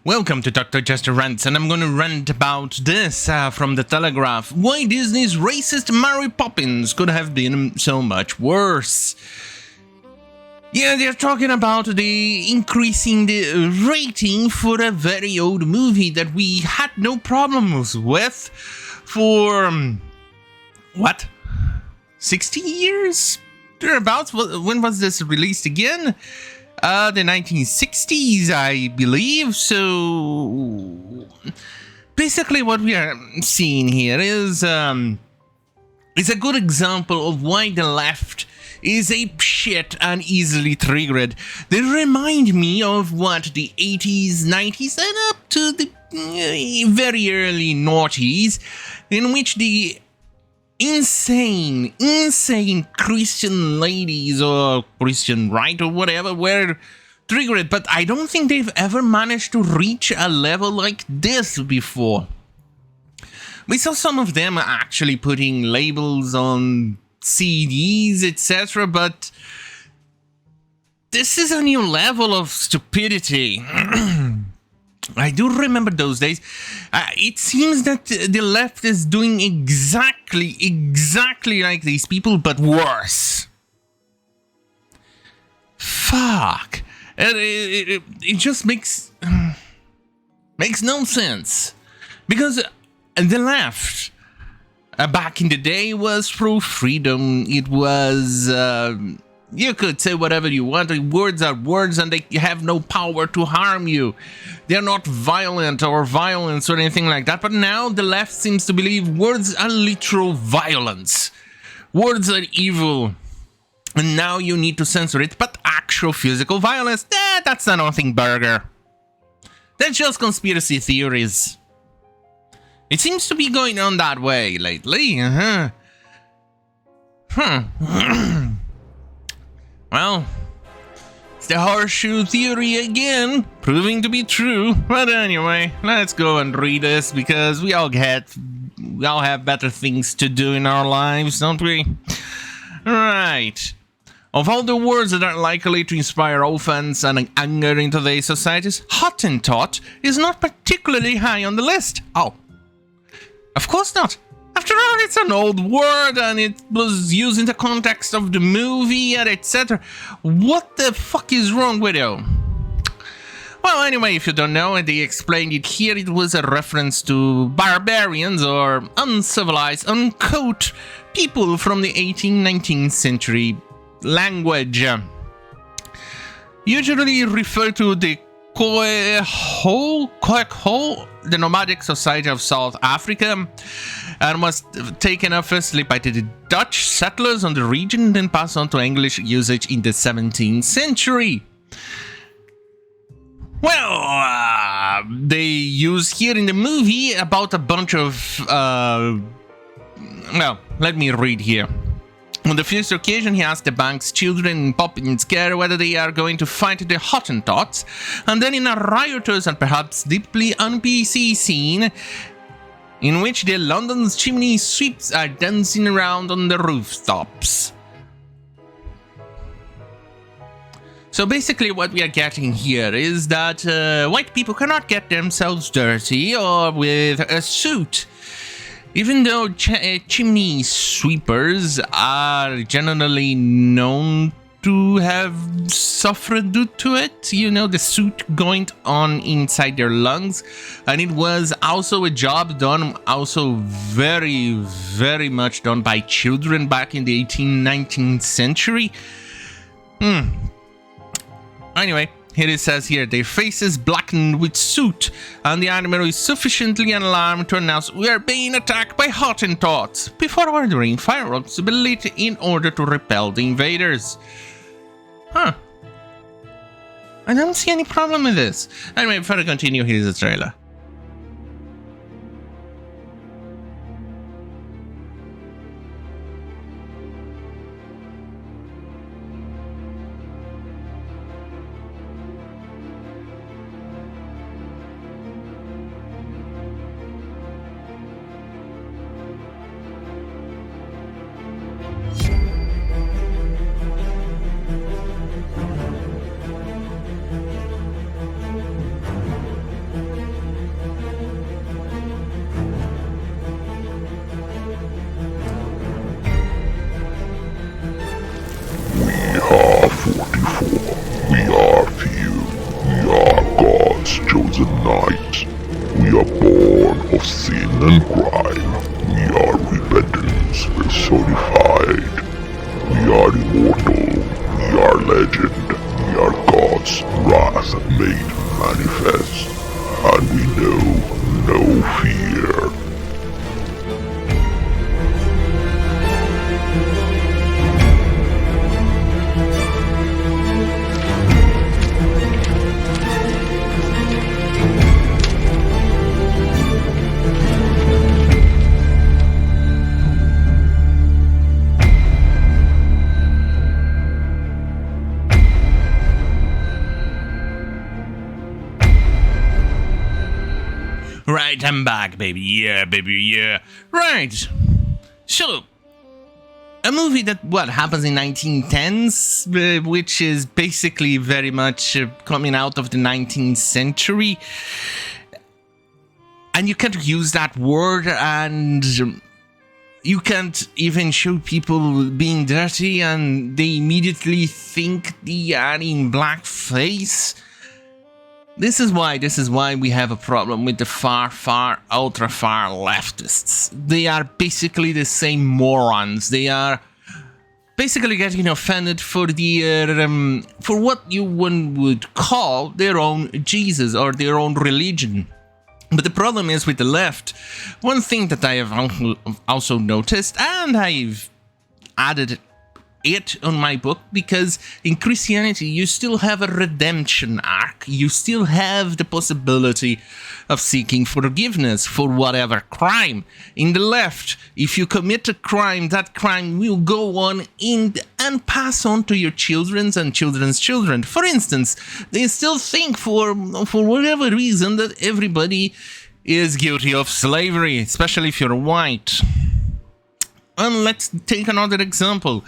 Welcome to Dr. Jester Rants, and I'm gonna rant about this from the Telegraph. Why Disney's racist Mary Poppins could have been so much worse. Yeah, they're talking about the increasing the rating for a very old movie that we had no problems with for, 60 years? Thereabouts? When was this released again? The 1960s, I believe. So basically what we are seeing here is a good example of why the left is ape shit and easily triggered. They remind me of what the 80s, 90s, and up to the very early noughties, in which the insane Christian ladies or Christian right or whatever were triggered, but I don't think they've ever managed to reach a level like this before. We saw some of them actually putting labels on CDs, etc., but this is a new level of stupidity. I do remember those days. It seems that the left is doing exactly like these people, but worse. Fuck. It just makes no sense. Because the left, back in the day, was pro-freedom. It was... you could say whatever you want. Words are words and they have no power to harm you. They're not violent or violence or anything like that. But now the left seems to believe words are literal violence. Words are evil. And now you need to censor it. But actual physical violence, that's a nothing burger. That's just conspiracy theories. It seems to be going on that way lately. Well, it's the horseshoe theory again, proving to be true. But anyway, let's go and read this, because we all have better things to do in our lives, don't we? Right. Of all the words that are likely to inspire offense and anger in today's societies, Hottentot is not particularly high on the list. Oh, of course not. After all, it's an old word and it was used in the context of the movie and etc. What the fuck is wrong with you? Well, anyway, if you don't know, and they explained it here, it was a reference to barbarians or uncivilized, unquote, people from the 18th, 19th century language. Usually refer to the Khoekhoe, the nomadic society of South Africa, and was taken up firstly by the Dutch settlers on the region, then passed on to English usage in the 17th century. Well, they use here in the movie about a bunch of, well, let me read here. On the first occasion, he asked the bank's children in Poppins' care whether they are going to fight the Hottentots, and then in a riotous and perhaps deeply un-PC scene, in which the London's chimney sweeps are dancing around on the rooftops. So basically what we are getting here is that white people cannot get themselves dirty or with a suit. Even though chimney sweepers are generally known to have suffered due to it, you know, the soot going on inside their lungs, and it was also a job done, also very much done by children back in the 18th, 19th century. Anyway, here it says here, their faces blackened with soot, and the admiral is sufficiently alarmed to announce, "We are being attacked by Hottentots," before ordering fireworks to be lit in order to repel the invaders. Huh. I don't see any problem with this. Anyway, before I continue, here's the trailer. the night. We are born of sin and crime. We are repentance personified. We are immortal. We are legend. We are God's wrath made manifest. And we know no fear. Right, I'm back, baby. Yeah, baby, yeah. Right. So, a movie that, happens in 1910s, which is basically very much coming out of the 19th century. And you can't use that word, and you can't even show people being dirty, and they immediately think they are in blackface. This is why we have a problem with the far, ultra far leftists. They are basically the same morons. They are basically getting offended for for what one would call their own Jesus or their own religion. But the problem is with the left, one thing that I have also noticed, and I've added it on my book, because in Christianity you still have a redemption arc. You still have the possibility of seeking forgiveness for whatever crime. In the left, if you commit a crime, that crime will go on and pass on to your children's and children's children. For instance, they still think for whatever reason that everybody is guilty of slavery, especially if you're white. And let's take another example.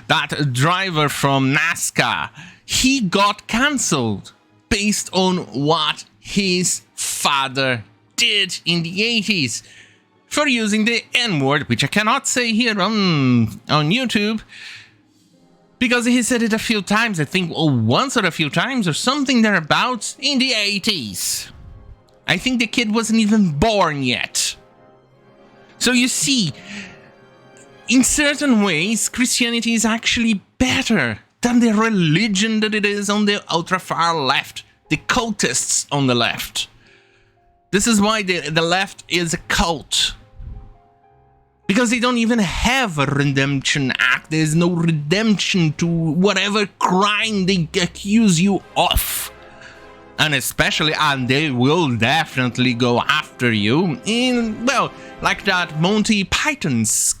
That driver from NASCAR, he got cancelled based on what his father did in the 80s for using the N-word, which I cannot say here on YouTube, because he said it a few times, I think once or a few times or something thereabouts in the 80s. I think the kid wasn't even born yet. So you see, in certain ways, Christianity is actually better than the religion that it is on the ultra-far left, the cultists on the left. This is why the left is a cult. Because they don't even have a redemption act. There's no redemption to whatever crime they accuse you of. And especially, and they will definitely go after you in, like that Monty Python's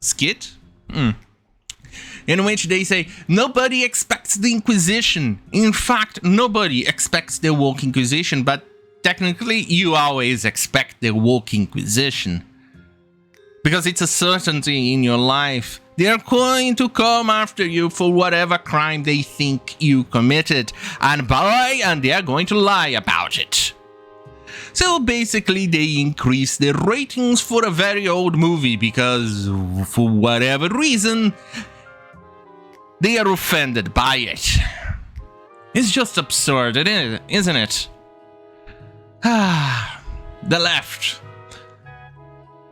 skit, in which they say, nobody expects the Inquisition. In fact, nobody expects the woke Inquisition, but technically, you always expect the woke Inquisition. Because it's a certainty in your life. They're going to come after you for whatever crime they think you committed. And they're going to lie about it. So basically, they increase the ratings for a very old movie because, for whatever reason, they are offended by it. It's just absurd, isn't it? The left.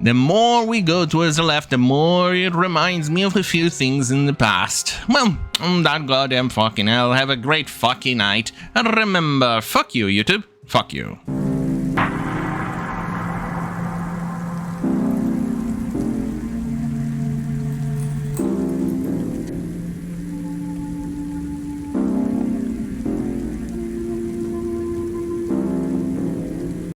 The more we go towards the left, the more it reminds me of a few things in the past. Well, that goddamn fucking hell. Have a great fucking night. And remember, fuck you, YouTube. Fuck you.